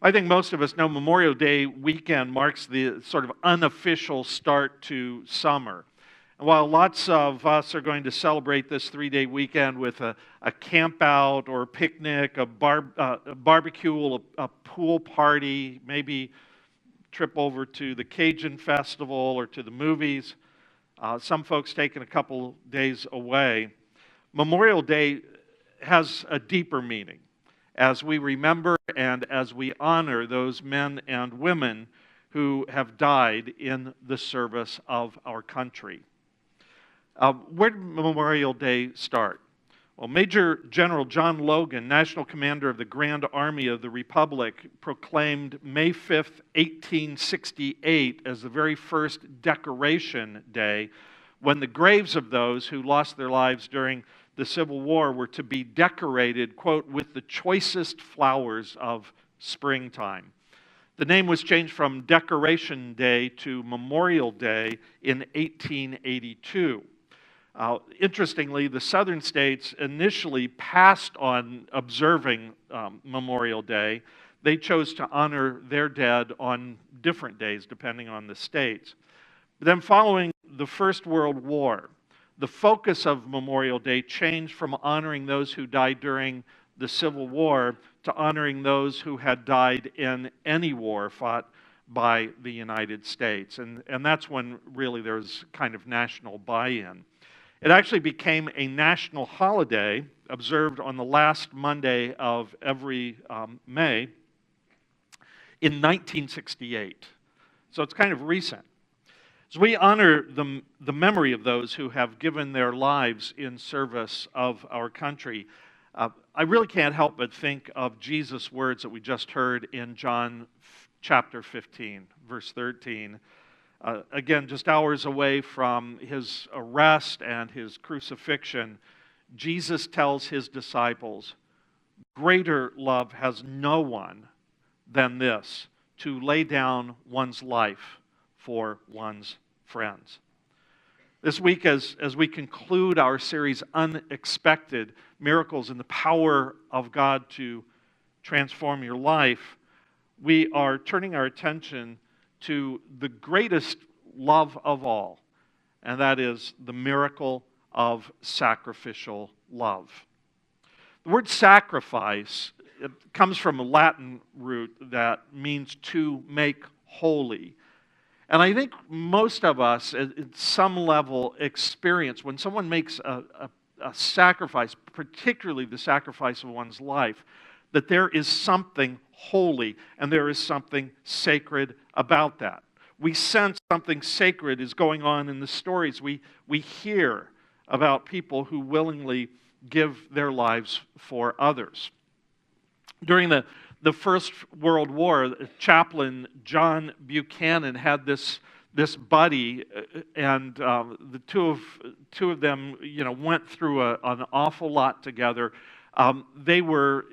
I think most of us know Memorial Day weekend marks the sort of unofficial start to summer. And while lots of us are going to celebrate this 3-day weekend with a camp out or a picnic, a barbecue, a pool party, maybe trip over to the Cajun Festival or to the movies, some folks taking a couple days away, Memorial Day has a deeper meaning as we remember and as we honor those men and women who have died in the service of our country. Where did Memorial Day start? Well, Major General John Logan, National Commander of the Grand Army of the Republic, proclaimed May 5th, 1868 as the very first Decoration Day, when the graves of those who lost their lives during the Civil War were to be decorated, quote, with the choicest flowers of springtime. The name was changed from Decoration Day to Memorial Day in 1882. Interestingly, the southern states initially passed on observing Memorial Day. They chose to honor their dead on different days, depending on the states. But then following the First World War, the focus of Memorial Day changed from honoring those who died during the Civil War to honoring those who had died in any war fought by the United States. And that's when really there was kind of national buy-in. It actually became a national holiday observed on the last Monday of every May in 1968. So it's kind of recent. As we honor the memory of those who have given their lives in service of our country, I really can't help but think of Jesus' words that we just heard in John chapter 15, verse 13. Again, just hours away from his arrest and his crucifixion, Jesus tells his disciples, "Greater love has no one than this, to lay down one's life for one's friends." This week, as we conclude our series, Unexpected Miracles and the Power of God to Transform Your Life, we are turning our attention to the greatest love of all, and that is the miracle of sacrificial love. The word sacrifice, it comes from a Latin root that means to make holy. And I think most of us, at some level, experience when someone makes a sacrifice, particularly the sacrifice of one's life, that there is something holy and there is something sacred about that. We sense something sacred is going on in the stories we hear about people who willingly give their lives for others. During the First World War, Chaplain John Buchanan had this buddy, and the two of them, went through an awful lot together. They were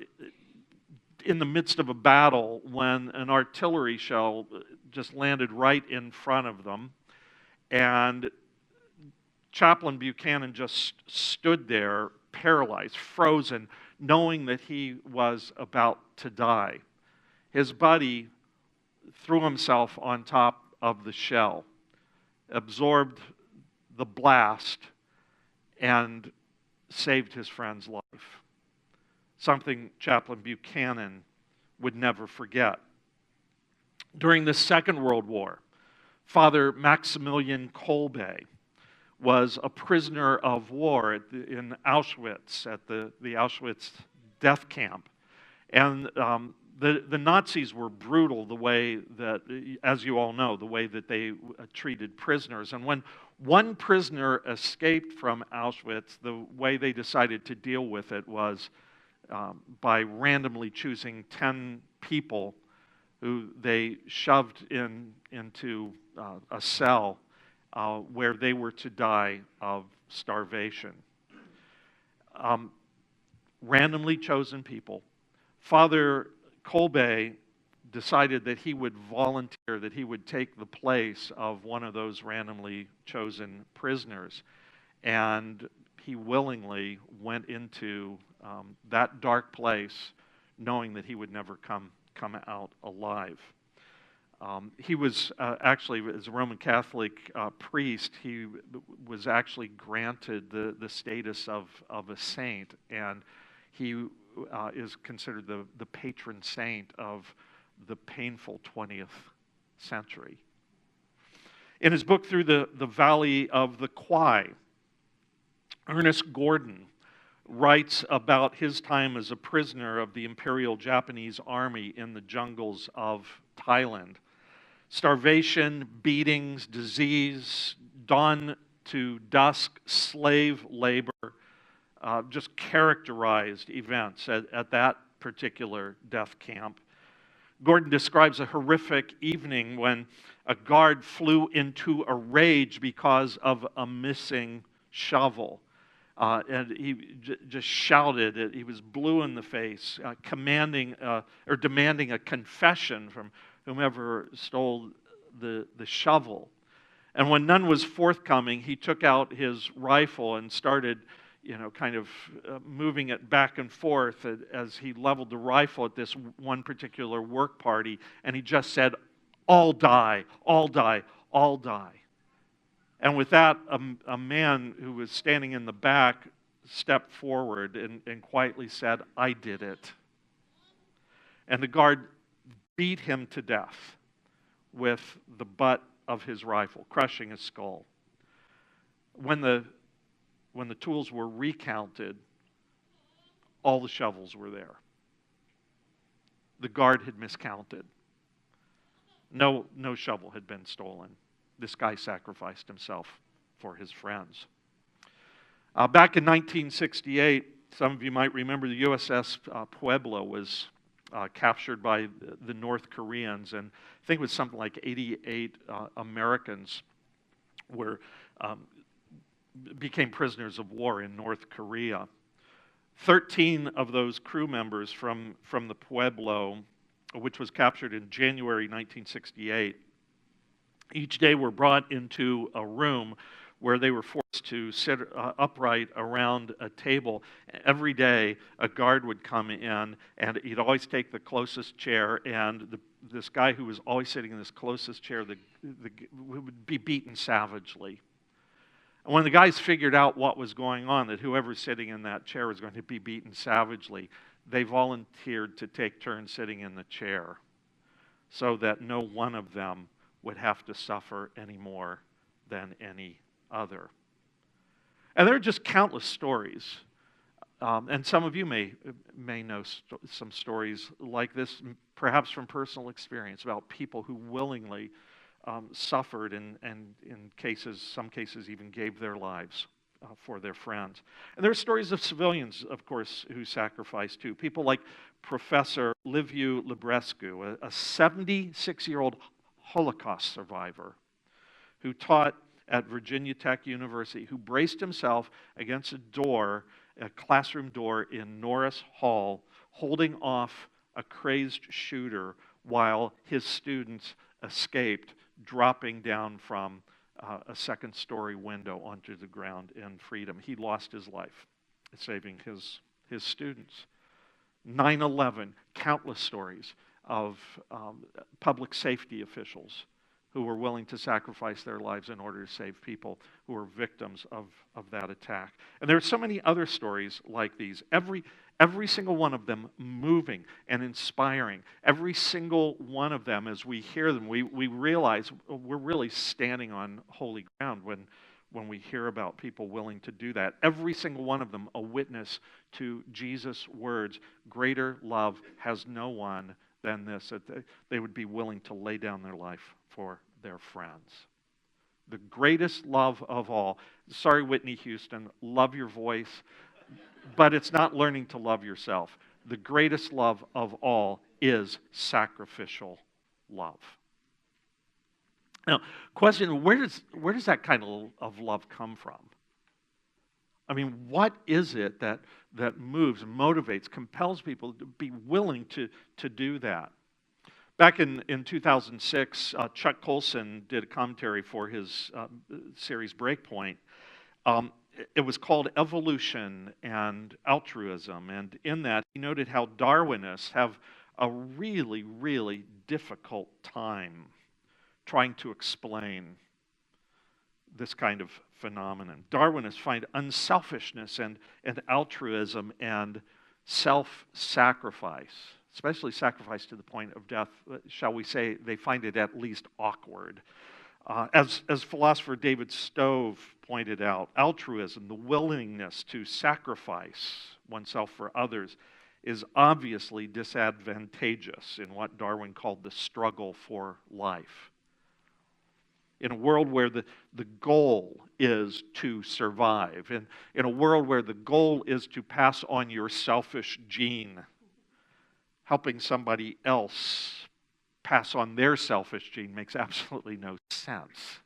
in the midst of a battle when an artillery shell just landed right in front of them, and Chaplain Buchanan just stood there, paralyzed, frozen, knowing that he was about to die. His buddy threw himself on top of the shell, absorbed the blast, and saved his friend's life. Something Chaplain Buchanan would never forget. During the Second World War, Father Maximilian Kolbe was a prisoner of war in Auschwitz, at the Auschwitz death camp. And the Nazis were brutal the way that, as you all know, the way that they treated prisoners. And when one prisoner escaped from Auschwitz, the way they decided to deal with it was by randomly choosing 10 people who they shoved into a cell where they were to die of starvation. Randomly chosen people. Father Kolbe decided that he would volunteer, that he would take the place of one of those randomly chosen prisoners. And he willingly went into that dark place, knowing that he would never come come out alive. He was actually, as a Roman Catholic priest, he was actually granted the status of a saint, and he is considered the patron saint of the painful 20th century. In his book, Through the Valley of the Kwai, Ernest Gordon writes about his time as a prisoner of the Imperial Japanese Army in the jungles of Thailand. Starvation, beatings, disease, dawn to dusk, slave labor, just characterized events at that particular death camp. Gordon describes a horrific evening when a guard flew into a rage because of a missing shovel. And he just shouted. He was blue in the face, demanding a confession from whomever stole the shovel. And when none was forthcoming, he took out his rifle and started, kind of moving it back and forth as he leveled the rifle at this one particular work party. And he just said, "All die, all die, all die." And with that, a man who was standing in the back stepped forward and quietly said, "I did it." And the guard beat him to death with the butt of his rifle, crushing his skull. When the tools were recounted, all the shovels were there. The guard had miscounted. No shovel had been stolen. This guy sacrificed himself for his friends. Back in 1968, some of you might remember the USS Pueblo was captured by the North Koreans, and I think it was something like 88 Americans became prisoners of war in North Korea. 13 of those crew members from the Pueblo, which was captured in January 1968, each day were brought into a room where they were forced to sit upright around a table. Every day, a guard would come in, and he'd always take the closest chair, and this guy who was always sitting in this closest chair would be beaten savagely. And when the guys figured out what was going on, that whoever's sitting in that chair was going to be beaten savagely, they volunteered to take turns sitting in the chair so that no one of them would have to suffer any more than any other. And there are just countless stories. And some of you may know some stories like this, perhaps from personal experience, about people who willingly suffered and in some cases even gave their lives for their friends. And there are stories of civilians, of course, who sacrificed too. People like Professor Liviu Librescu, a 76-year-old Holocaust survivor who taught at Virginia Tech University, who braced himself against a classroom door in Norris Hall, holding off a crazed shooter while his students escaped, dropping down from a second-story window onto the ground in freedom. He lost his life saving his students. 9/11, countless stories of public safety officials who were willing to sacrifice their lives in order to save people who were victims of that attack. And there are so many other stories like these. Every single one of them moving and inspiring. Every single one of them, as we hear them, we realize we're really standing on holy ground when we hear about people willing to do that. Every single one of them a witness to Jesus' words, "Greater love has no one than this," that they would be willing to lay down their life for their friends. The greatest love of all. Sorry, Whitney Houston, love your voice, but it's not learning to love yourself. The greatest love of all is sacrificial love. Now, question, where does that kind of love come from? I mean, what is it that moves, motivates, compels people to be willing to do that? Back in 2006, Chuck Colson did a commentary for his series Breakpoint. It was called Evolution and Altruism, and in that he noted how Darwinists have a really, really difficult time trying to explain this kind of phenomenon. Darwinists find unselfishness and altruism and self-sacrifice, especially sacrifice to the point of death, shall we say, they find it at least awkward. As philosopher David Stove pointed out, altruism, the willingness to sacrifice oneself for others, is obviously disadvantageous in what Darwin called the struggle for life. In a world where the goal is to survive, and in a world where the goal is to pass on your selfish gene, helping somebody else pass on their selfish gene makes absolutely no sense.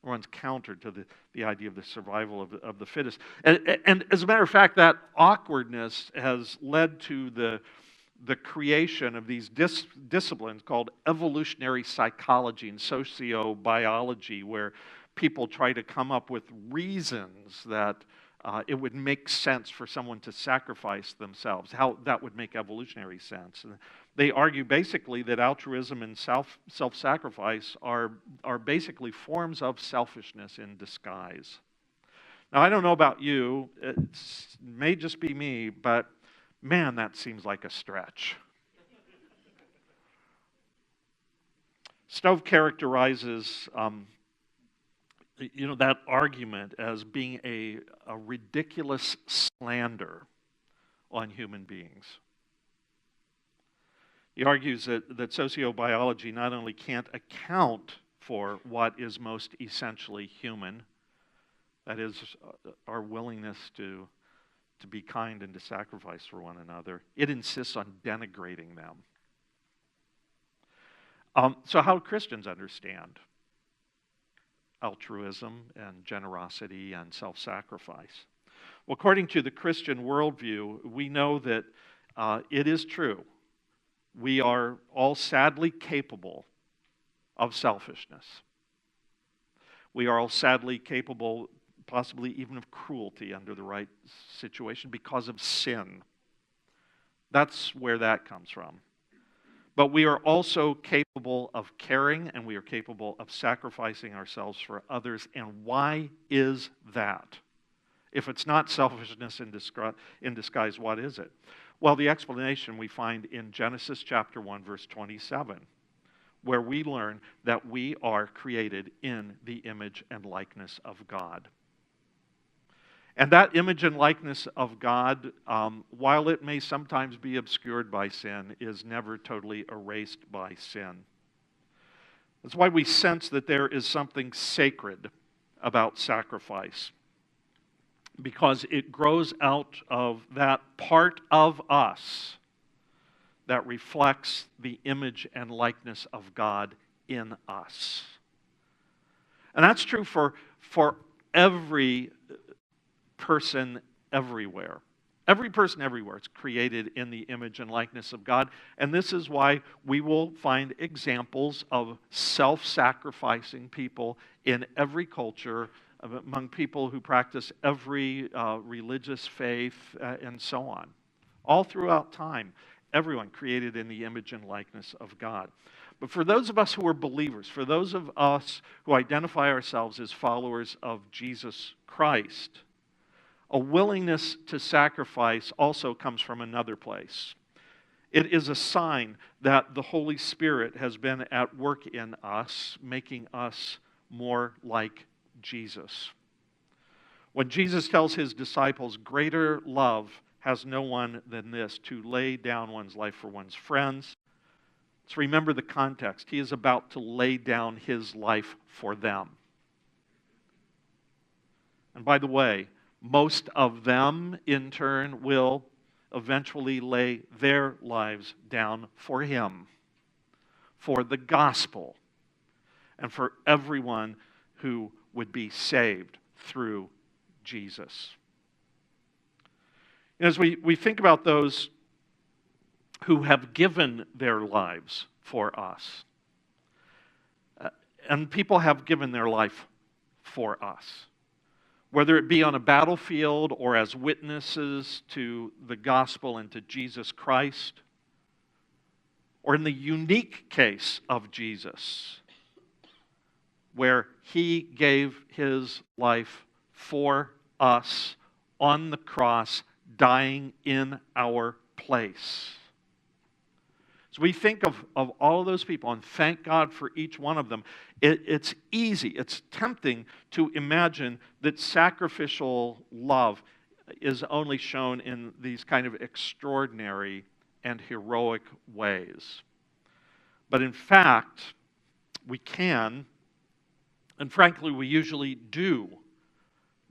It runs counter to the idea of the survival of the fittest. And as a matter of fact, that awkwardness has led to the creation of these disciplines called evolutionary psychology and sociobiology, where people try to come up with reasons that it would make sense for someone to sacrifice themselves, how that would make evolutionary sense. And they argue basically that altruism and self-sacrifice are basically forms of selfishness in disguise. Now, I don't know about you, it may just be me, but man, that seems like a stretch. Stove characterizes that argument as being a ridiculous slander on human beings. He argues that sociobiology not only can't account for what is most essentially human, that is, our willingness to be kind and to sacrifice for one another, it insists on denigrating them. So how do Christians understand altruism and generosity and self-sacrifice? Well, according to the Christian worldview, we know that it is true. We are all sadly capable of selfishness. We are all sadly capable, possibly even of cruelty under the right situation because of sin. That's where that comes from. But we are also capable of caring, and we are capable of sacrificing ourselves for others. And why is that? If it's not selfishness in disguise, what is it? Well, the explanation we find in Genesis chapter 1, verse 27, where we learn that we are created in the image and likeness of God. And that image and likeness of God, while it may sometimes be obscured by sin, is never totally erased by sin. That's why we sense that there is something sacred about sacrifice, because it grows out of that part of us that reflects the image and likeness of God in us. And that's true for every person everywhere. Every person everywhere is created in the image and likeness of God. And this is why we will find examples of self-sacrificing people in every culture, among people who practice every religious faith, and so on. All throughout time, everyone created in the image and likeness of God. But for those of us who are believers, for those of us who identify ourselves as followers of Jesus Christ, a willingness to sacrifice also comes from another place. It is a sign that the Holy Spirit has been at work in us, making us more like Jesus. When Jesus tells his disciples, "Greater love has no one than this, to lay down one's life for one's friends," let's remember the context. He is about to lay down his life for them. And by the way, most of them, in turn, will eventually lay their lives down for him, for the gospel, and for everyone who would be saved through Jesus. As we think about those who have given their lives for us, and people have given their life for us, whether it be on a battlefield or as witnesses to the gospel and to Jesus Christ, Or in the unique case of Jesus, where he gave his life for us on the cross, dying in our place. So we think of all of those people, and thank God for each one of them. It's easy, it's tempting to imagine that sacrificial love is only shown in these kind of extraordinary and heroic ways. But in fact, we can, and frankly, we usually do,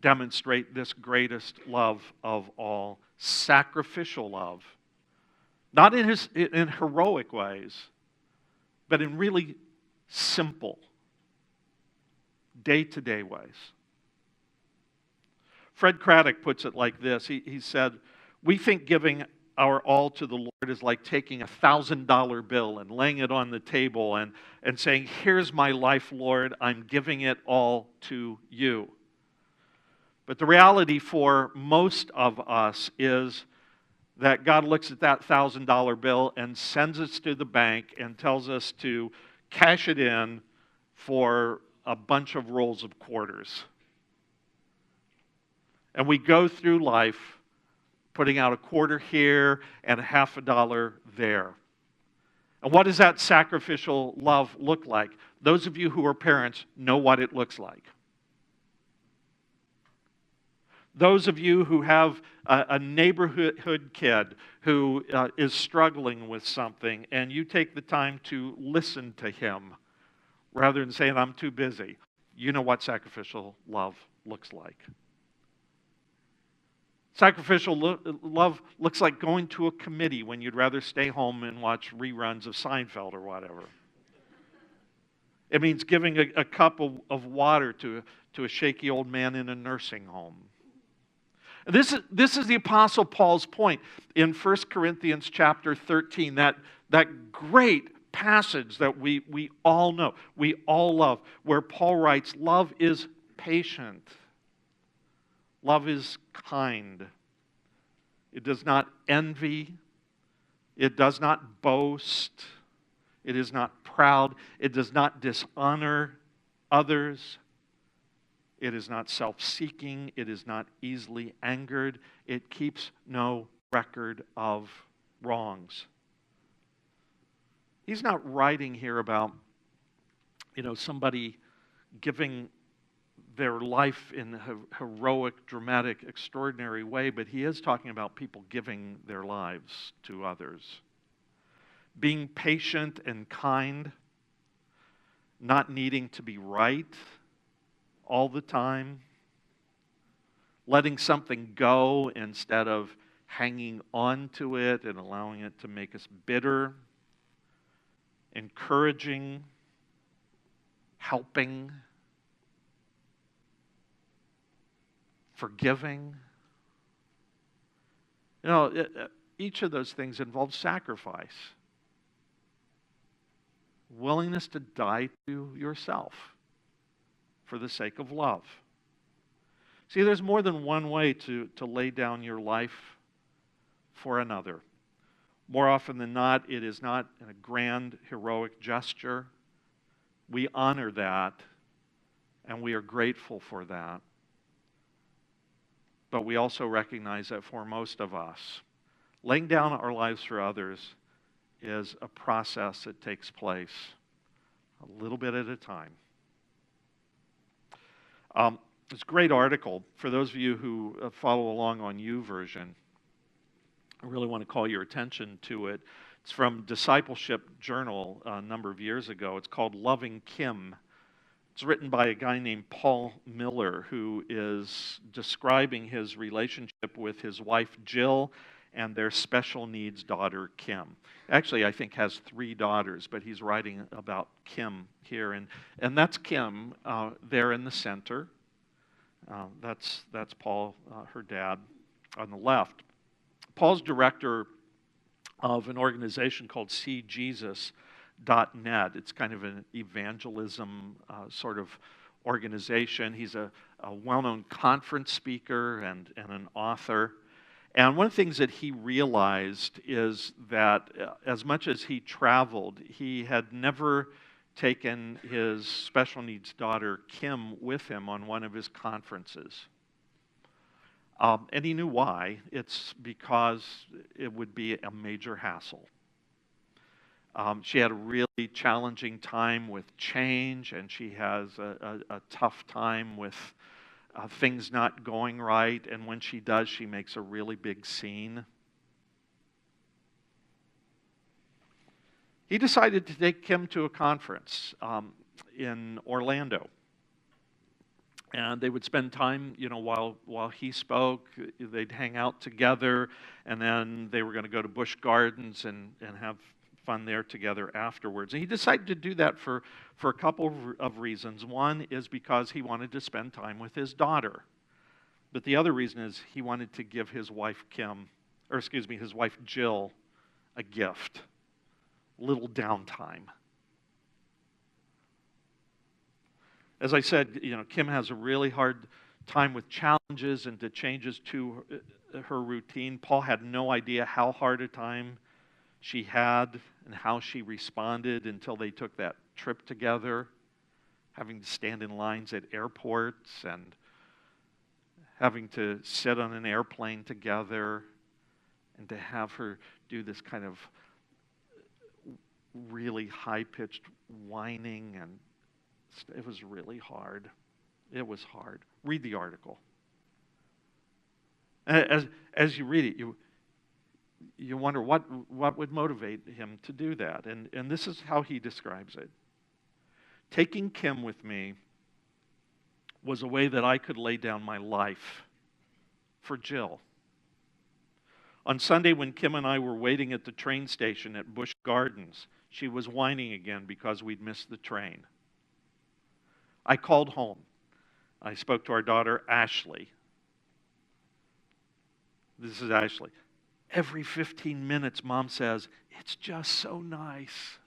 demonstrate this greatest love of all, sacrificial love. Not in heroic ways, but in really simple, day-to-day ways. Fred Craddock puts it like this. He said, "We think giving our all to the Lord is like taking a $1,000 bill and laying it on the table and saying, 'Here's my life, Lord, I'm giving it all to you.' But the reality for most of us is that God looks at that $1,000 bill and sends us to the bank and tells us to cash it in for a bunch of rolls of quarters. And we go through life putting out a quarter here and half a dollar there. And what does that sacrificial love look like? Those of you who are parents know what it looks like. Those of you who have a neighborhood kid who is struggling with something, and you take the time to listen to him rather than saying, 'I'm too busy,' you know what sacrificial love looks like. Sacrificial love looks like going to a committee when you'd rather stay home and watch reruns of Seinfeld or whatever. It means giving a cup of water to a shaky old man in a nursing home. This is the Apostle Paul's point in 1 Corinthians chapter 13, that great passage that we all know, we all love, where Paul writes, love is patient. Love is kind. It does not envy. It does not boast. It is not proud. It does not dishonor others. It is not self-seeking. It is not easily angered. It keeps no record of wrongs. He's not writing here about, somebody giving their life in a heroic, dramatic, extraordinary way, but he is talking about people giving their lives to others. Being patient and kind, not needing to be right all the time, letting something go instead of hanging on to it and allowing it to make us bitter, encouraging, helping, forgiving. Each of those things involves sacrifice. Willingness to die to yourself for the sake of love. See, there's more than one way to lay down your life for another. More often than not, it is not a grand, heroic gesture. We honor that, and we are grateful for that. But we also recognize that for most of us, laying down our lives for others is a process that takes place a little bit at a time. It's a great article. For those of you who follow along on YouVersion, I really want to call your attention to it. It's from Discipleship Journal a number of years ago. It's called Loving Kim. It's written by a guy named Paul Miller, who is describing his relationship with his wife Jill and their special needs daughter Kim. Actually, I think has 3 daughters, but he's writing about Kim here. And that's Kim there in the center. That's Paul, her dad, on the left. Paul's director of an organization called SeeJesus.net. It's kind of an evangelism sort of organization. He's a well-known conference speaker and an author. And one of the things that he realized is that as much as he traveled, he had never taken his special needs daughter, Kim, with him on one of his conferences. And he knew why. It's because it would be a major hassle. She had a really challenging time with change, and she has a tough time with things not going right. And when she does, she makes a really big scene. He decided to take Kim to a conference in Orlando. And they would spend time, while he spoke, they'd hang out together, and then they were going to go to Busch Gardens and have fun there together afterwards. And he decided to do that for a couple of reasons. One is because he wanted to spend time with his daughter. But the other reason is he wanted to give his wife his wife Jill a gift. A little downtime. As I said, Kim has a really hard time with challenges and to changes to her routine. Paul had no idea how hard a time she had and how she responded until they took that trip together, having to stand in lines at airports and having to sit on an airplane together and to have her do this kind of really high-pitched whining, and it was really hard. It was hard. Read the article. As you read it, you wonder what would motivate him to do that. And this is how he describes it. Taking Kim with me was a way that I could lay down my life for Jill. On Sunday, when Kim and I were waiting at the train station at Busch Gardens, she was whining again because we'd missed the train. I called home. I spoke to our daughter, Ashley. This is Ashley. Every 15 minutes, Mom says, "It's just so nice."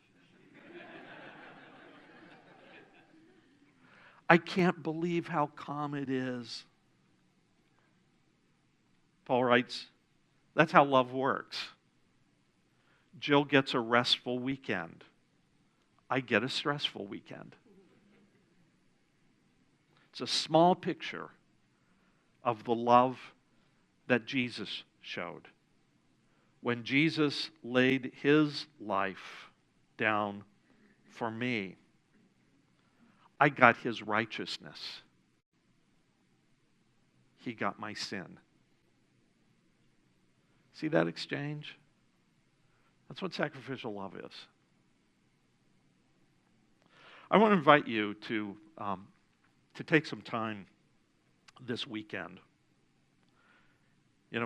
I can't believe how calm it is. Paul writes, that's how love works. Jill gets a restful weekend. I get a stressful weekend. It's a small picture of the love that Jesus showed. When Jesus laid his life down for me, I got his righteousness. He got my sin. See that exchange? That's what sacrificial love is. I want to invite you to take some time this weekend.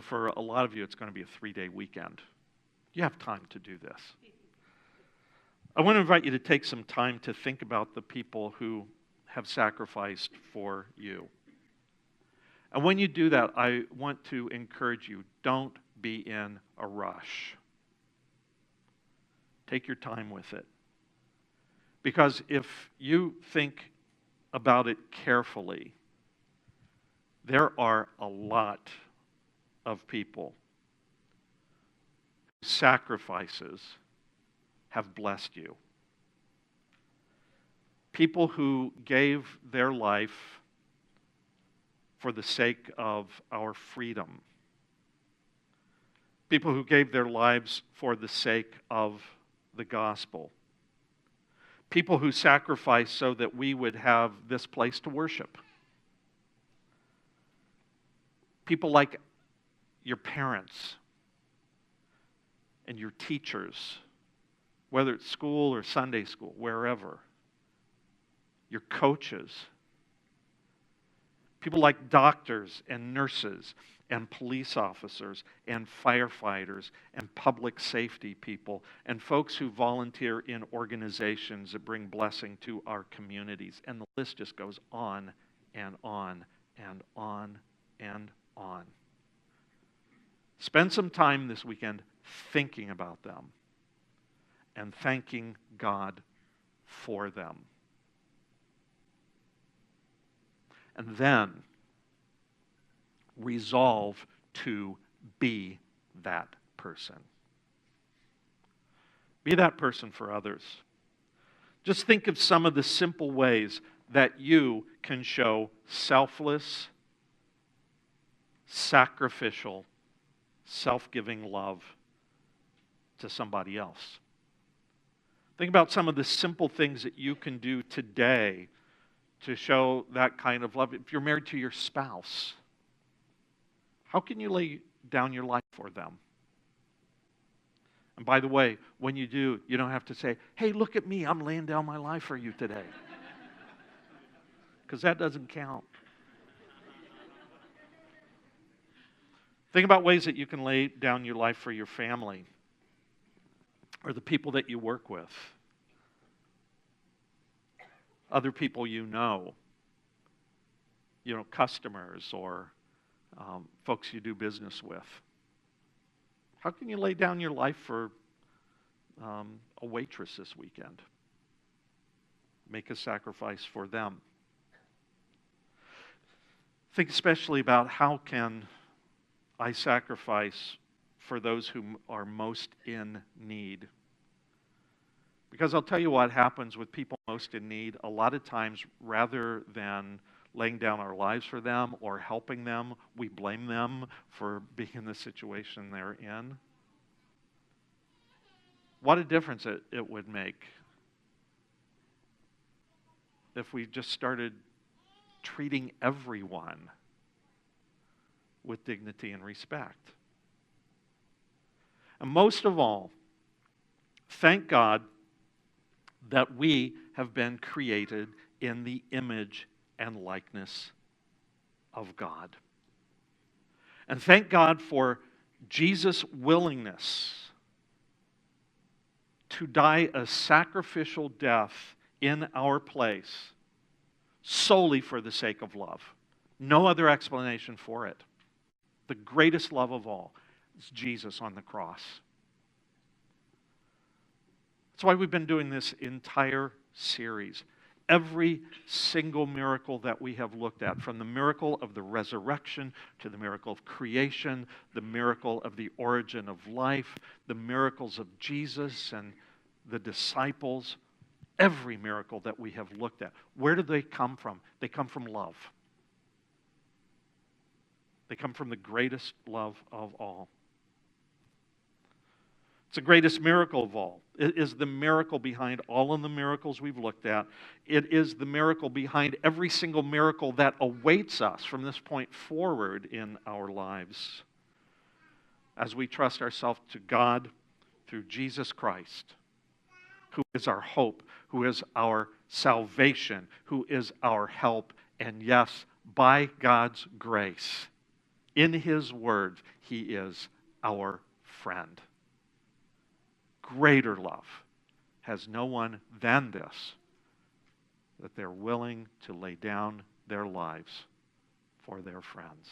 For a lot of you, it's going to be a 3-day weekend. You have time to do this. I want to invite you to take some time to think about the people who have sacrificed for you. And when you do that, I want to encourage you, don't be in a rush. Take your time with it. Because if you think about it carefully, there are a lot of people whose sacrifices have blessed you. People who gave their life for the sake of our freedom. People who gave their lives for the sake of the gospel. People who sacrificed so that we would have this place to worship. People like your parents and your teachers, whether it's school or Sunday school, wherever. Your coaches. People like doctors and nurses and police officers and firefighters and public safety people and folks who volunteer in organizations that bring blessing to our communities. And the list just goes on and on and on and on. Spend some time this weekend thinking about them and thanking God for them. And then resolve to be that person. Be that person for others. Just think of some of the simple ways that you can show selfless, sacrificial, self-giving love to somebody else. Think about some of the simple things that you can do today to show that kind of love. If you're married to your spouse, how can you lay down your life for them? And by the way, when you do, you don't have to say, hey, look at me, I'm laying down my life for you today. Because that doesn't count. Think about ways that you can lay down your life for your family or the people that you work with, other people you know, customers or folks you do business with. How can you lay down your life for a waitress this weekend? Make a sacrifice for them. Think especially about how can I sacrifice for those who are most in need. Because I'll tell you what happens with people most in need. A lot of times, rather than laying down our lives for them or helping them, we blame them for being in the situation they're in. What a difference it would make if we just started treating everyone with dignity and respect. And most of all, thank God that we have been created in the image and likeness of God. And thank God for Jesus' willingness to die a sacrificial death in our place solely for the sake of love. No other explanation for it. The greatest love of all is Jesus on the cross. That's why we've been doing this entire series. Every single miracle that we have looked at, from the miracle of the resurrection to the miracle of creation, the miracle of the origin of life, the miracles of Jesus and the disciples, every miracle that we have looked at, where do they come from? They come from love. They come from the greatest love of all. It's the greatest miracle of all. It is the miracle behind all of the miracles we've looked at. It is the miracle behind every single miracle that awaits us from this point forward in our lives as we trust ourselves to God through Jesus Christ, who is our hope, who is our salvation, who is our help, and yes, by God's grace, in His Word, He is our friend. Greater love has no one than this, that they're willing to lay down their lives for their friends.